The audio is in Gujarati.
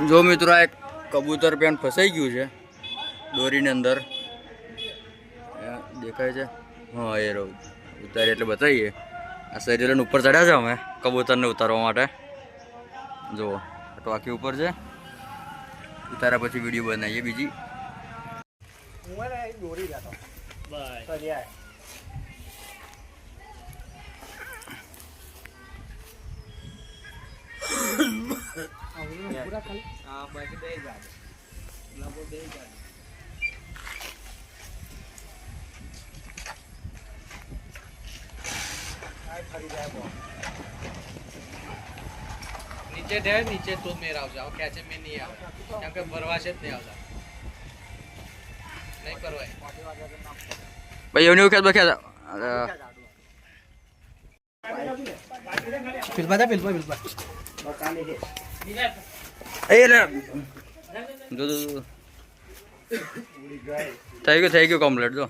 જો મિત્રો આ એક કબૂતર પેન ફસાઈ ગયું છે દોરીની અંદર, દેખાય છે? હા એ રહું ઉતારી એટલે બતાવીએ. આ સરિયલને ઉપર ચડ્યા છે અમે કબૂતરને ઉતારવા માટે. જુઓ ટોકી ઉપર છે, ઉતાર્યા પછી વિડીયો બનાવીએ બીજી. नीचे दे, नीचे तो मेरा हो जाओ, कैचे में नहीं आओ यहाँ पे बरवाशे नहीं आओ नहीं परवाए ભાઈ એવની વખત બખ્યા फिल्पा એ લે જો થઈ ગયું કમ્પ્લીટ જો.